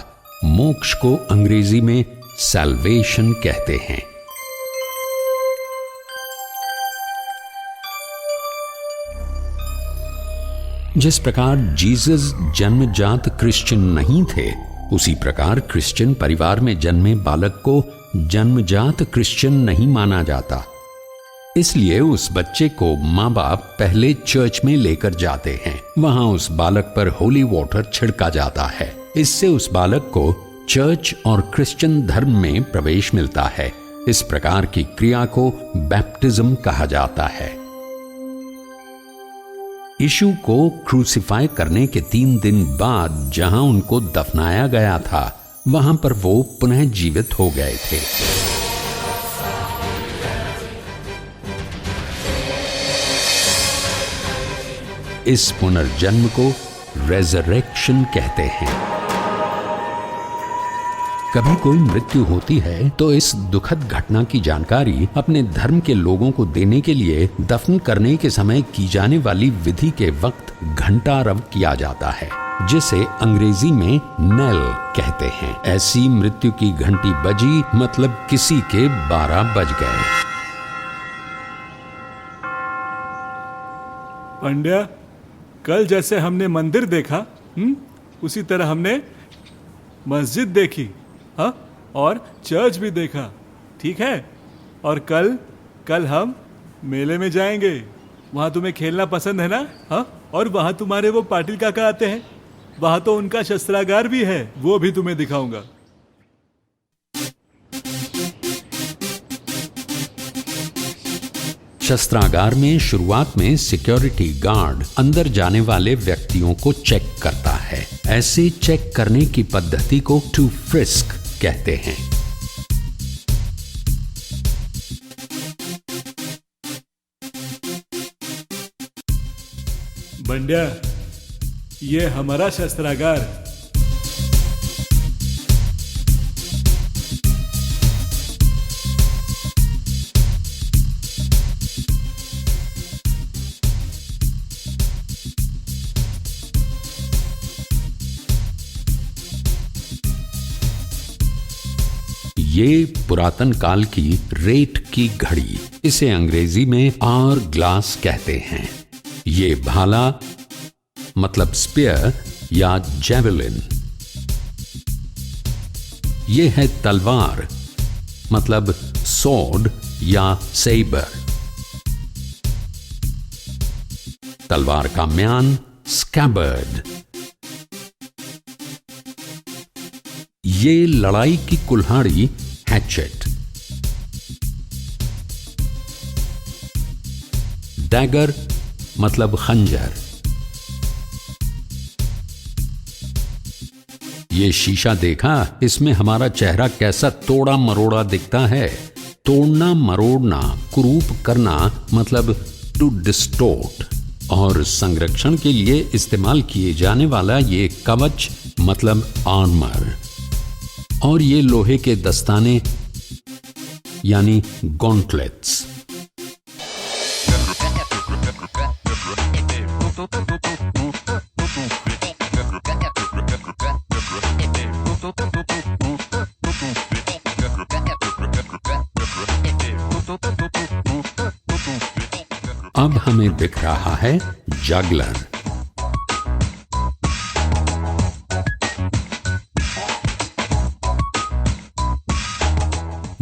मोक्ष को अंग्रेजी में सैल्वेशन कहते हैं। जिस प्रकार जीसस जन्मजात क्रिश्चियन नहीं थे, उसी प्रकार क्रिश्चियन परिवार में जन्मे बालक को जन्मजात क्रिश्चियन नहीं माना जाता। इसलिए उस बच्चे को माँ बाप पहले चर्च में लेकर जाते हैं। वहां उस बालक पर होली वाटर छिड़का जाता है। इससे उस बालक को चर्च और क्रिश्चियन धर्म में प्रवेश मिलता है। इस प्रकार की क्रिया को बैप्टिज्म कहा जाता है। यीशु को क्रूसिफाई करने के 3 दिन बाद जहां उनको दफनाया गया था, वहां पर वो पुनः जीवित हो गए थे। इस पुनर्जन्म को रेजरेक्शन कहते हैं। कभी कोई मृत्यु होती है तो इस दुखद घटना की जानकारी अपने धर्म के लोगों को देने के लिए दफन करने के समय की जाने वाली विधि के वक्त घंटारव किया जाता है, जिसे अंग्रेजी में नेल कहते हैं। ऐसी मृत्यु की घंटी बजी मतलब किसी के 12 बज गए। पंड्या, कल जैसे हमने मंदिर देखा, उसी तरह हमने मस्जिद देखी, हाँ, और चर्च भी देखा, ठीक है। और कल हम मेले में जाएंगे। वहां तुम्हें खेलना पसंद है ना? हाँ, और वहां तुम्हारे वो पाटिल काका आते हैं। वहां तो उनका शस्त्रागार भी है, वो भी तुम्हें दिखाऊंगा। शस्त्रागार में शुरुआत में सिक्योरिटी गार्ड अंदर जाने वाले व्यक्तियों को चेक करता है। ऐसे चेक करने की पद्धति को टू फ्रिस्क कहते हैं। बंड्या, ये हमारा शस्त्रागार। ये पुरातन काल की रेत की घड़ी, इसे अंग्रेजी में आवर ग्लास कहते हैं। ये भाला मतलब स्पीयर या जेवलिन। ये है तलवार मतलब सॉर्ड या सेबर। तलवार का म्यान स्कैबर्ड। ये लड़ाई की कुल्हाड़ी हैचेट। डैगर मतलब खंजर। ये शीशा देखा, इसमें हमारा चेहरा कैसा तोड़ा मरोड़ा दिखता है। तोड़ना मरोड़ना, कुरूप करना मतलब टू डिस्टोर्ट। और संरक्षण के लिए इस्तेमाल किए जाने वाला ये कवच मतलब आर्मर और ये लोहे के दस्ताने यानी गॉन्टलेट्स। अब हमें दिख रहा है जगलर।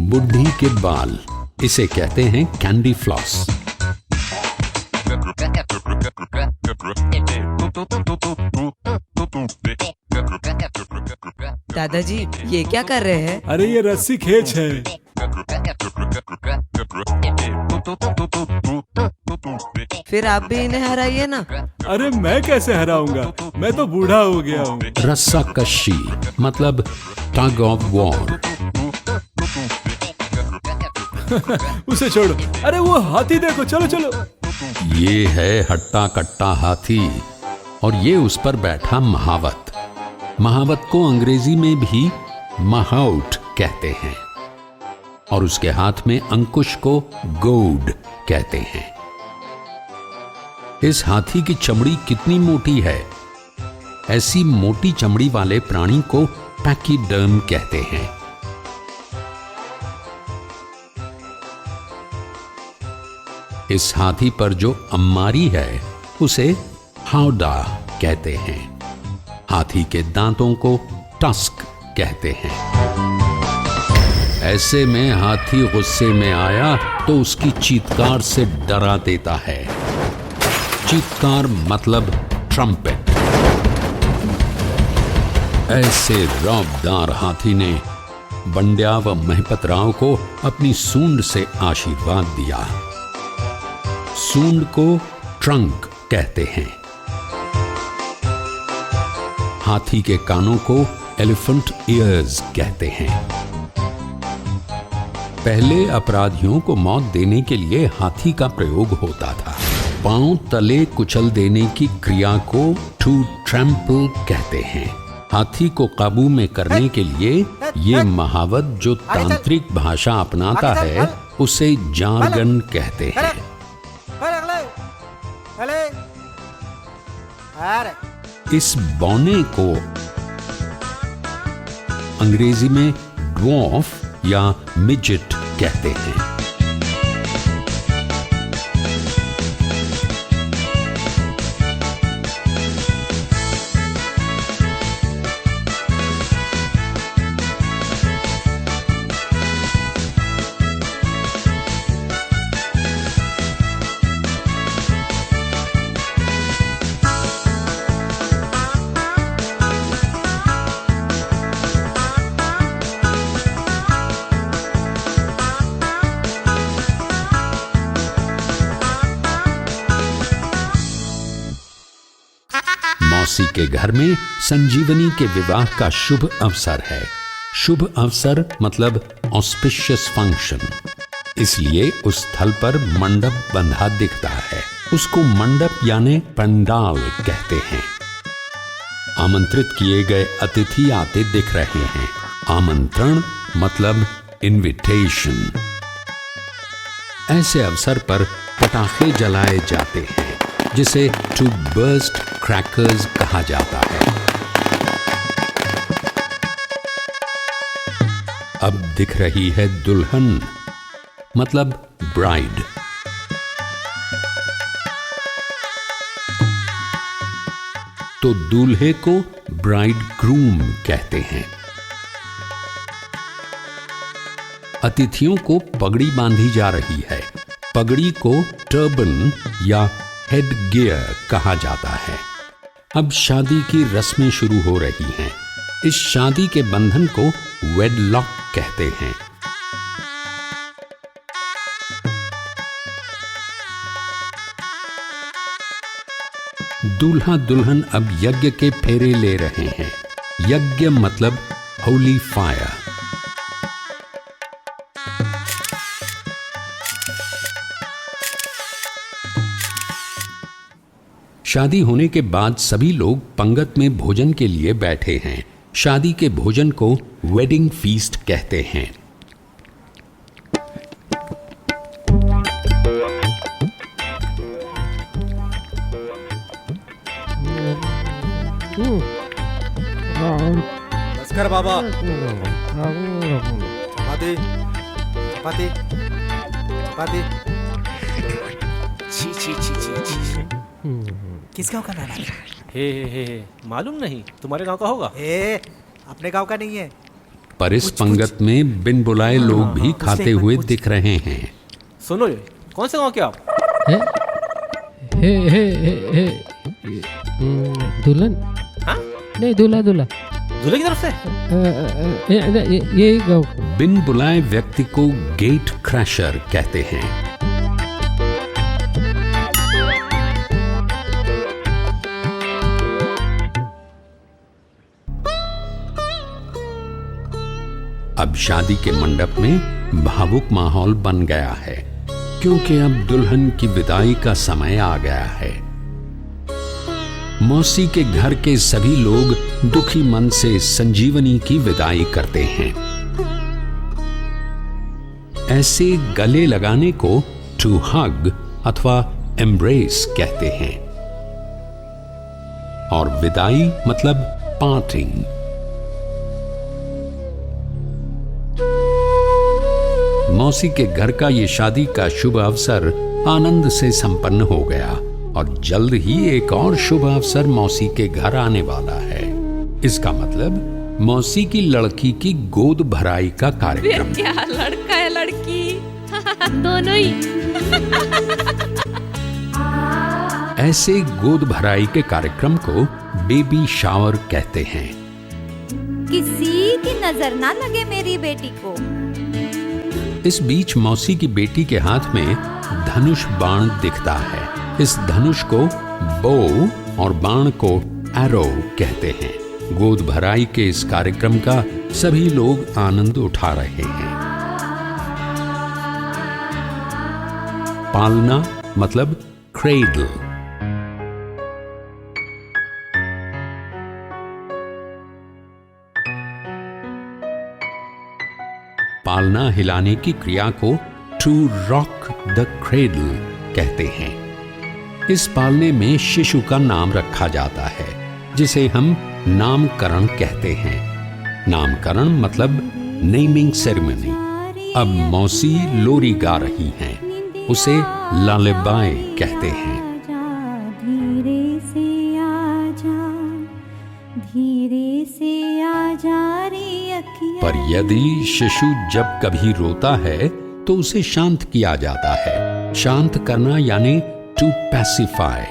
बुढ़ी के बाल, इसे कहते हैं कैंडी फ्लॉस। दादाजी ये क्या कर रहे हैं? अरे ये रस्सी खींच है। फिर आप भी इन्हें हराइए ना। अरे मैं कैसे हराऊंगा, मैं तो बूढ़ा हो गया हूँ। रस्सा कशी मतलब टग ऑफ वॉर। उसे छोड़ो। अरे वो हाथी देखो, चलो चलो। ये है हट्टा कट्टा हाथी और ये उस पर बैठा महावत। महावत को अंग्रेजी में भी महाउट कहते हैं और उसके हाथ में अंकुश को गौड कहते हैं। इस हाथी की चमड़ी कितनी मोटी है? ऐसी मोटी चमड़ी वाले प्राणी को पैकीडर्म कहते हैं। इस हाथी पर जो अम्मारी है उसे हाउडा कहते हैं। हाथी के दांतों को टस्क कहते हैं। ऐसे में हाथी गुस्से में आया तो उसकी चीत्कार से डरा देता है। चीत्कार मतलब ट्रम्पेट। ऐसे रौबदार हाथी ने बंड्या व महिपत राव को अपनी सूंड से आशीर्वाद दिया। सूंड को ट्रंक कहते हैं। हाथी के कानों को एलिफेंट ईयर्स कहते हैं। पहले अपराधियों को मौत देने के लिए हाथी का प्रयोग होता था। पांव तले कुचल देने की क्रिया को टू ट्रैम्पल कहते हैं। हाथी को काबू में करने के लिए ये महावत जो तांत्रिक भाषा अपनाता है उसे जार्गन कहते हैं। इस बौने को अंग्रेजी में ड्वार्फ या मिजेट कहते हैं। मौसी के घर में संजीवनी के विवाह का शुभ अवसर है। शुभ अवसर मतलब ऑस्पिशियस फंक्शन, इसलिए उस स्थल पर मंडप बंधा दिखता है। उसको मंडप यानी पंडाल कहते हैं। आमंत्रित किए गए अतिथि आते दिख रहे हैं। आमंत्रण मतलब इनविटेशन। ऐसे अवसर पर पटाखे जलाए जाते हैं जिसे टू बर्स्ट क्रैकर्स कहा जाता है। अब दिख रही है दुल्हन मतलब ब्राइड। तो दूल्हे को ब्राइड ग्रूम कहते हैं। अतिथियों को पगड़ी बांधी जा रही है। पगड़ी को टर्बन या हेड गियर कहा जाता है। अब शादी की रस्में शुरू हो रही हैं। इस शादी के बंधन को वेडलॉक कहते हैं। दूल्हा दुल्हन अब यज्ञ के फेरे ले रहे हैं। यज्ञ मतलब होली फायर। शादी होने के बाद सभी लोग पंगत में भोजन के लिए बैठे हैं। शादी के भोजन को वेडिंग फीस्ट कहते हैं। नमस्कार बाबा। चपाती चपाती चपाती। छी छी छी छी छी। किस गांव का नाम है? हे मालूम नहीं, तुम्हारे गांव का होगा? अपने गांव का नहीं है। पर इस पंगत में बिन बुलाए लोग भी खाते हुए दिख रहे हैं। सुनो ये, कौन से गांव के आप? दुल्हन? हाँ? नहीं, दूल्हा दूल्हा। दूल्हे की तरफ से? ये गाँव। बिन बुलाए व्यक्ति को गेट क्रैशर कहते हैं। अब शादी के मंडप में भावुक माहौल बन गया है, क्योंकि अब दुल्हन की विदाई का समय आ गया है। मौसी के घर के सभी लोग दुखी मन से संजीवनी की विदाई करते हैं। ऐसे गले लगाने को टू हग अथवा एम्ब्रेस कहते हैं, और विदाई मतलब पार्टिंग। मौसी के घर का ये शादी का शुभ अवसर आनंद से संपन्न हो गया, और जल्द ही एक और शुभ अवसर मौसी के घर आने वाला है। इसका मतलब मौसी की लड़की की गोद भराई का कार्यक्रम। क्या लड़का है लड़की? दोनों ही। ऐसे गोद भराई के कार्यक्रम को बेबी शावर कहते हैं। किसी की नजर ना लगे मेरी बेटी को। इस बीच मौसी की बेटी के हाथ में धनुष बाण दिखता है। इस धनुष को बो और बाण को एरो कहते हैं। गोद भराई के इस कार्यक्रम का सभी लोग आनंद उठा रहे हैं। पालना मतलब क्रेडल। पालना हिलाने की क्रिया को टू रॉक द क्रेडल कहते हैं। इस पालने में शिशु का नाम रखा जाता है, जिसे हम नामकरण कहते हैं। नामकरण मतलब नेमिंग सेरेमनी। अब मौसी लोरी गा रही हैं, उसे लालेबाय कहते हैं। धीरे से आजा, धीरे से आजा रे अखियाँ। पर यदि शिशु जब कभी रोता है तो उसे शांत किया जाता है। शांत करना यानी टू पैसिफाई।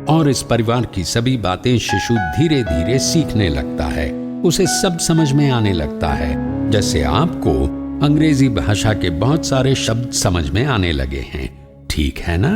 और इस परिवार की सभी बातें शिशु धीरे धीरे सीखने लगता है। उसे सब समझ में आने लगता है, जैसे आपको अंग्रेजी भाषा के बहुत सारे शब्द समझ में आने लगे हैं। ठीक है ना?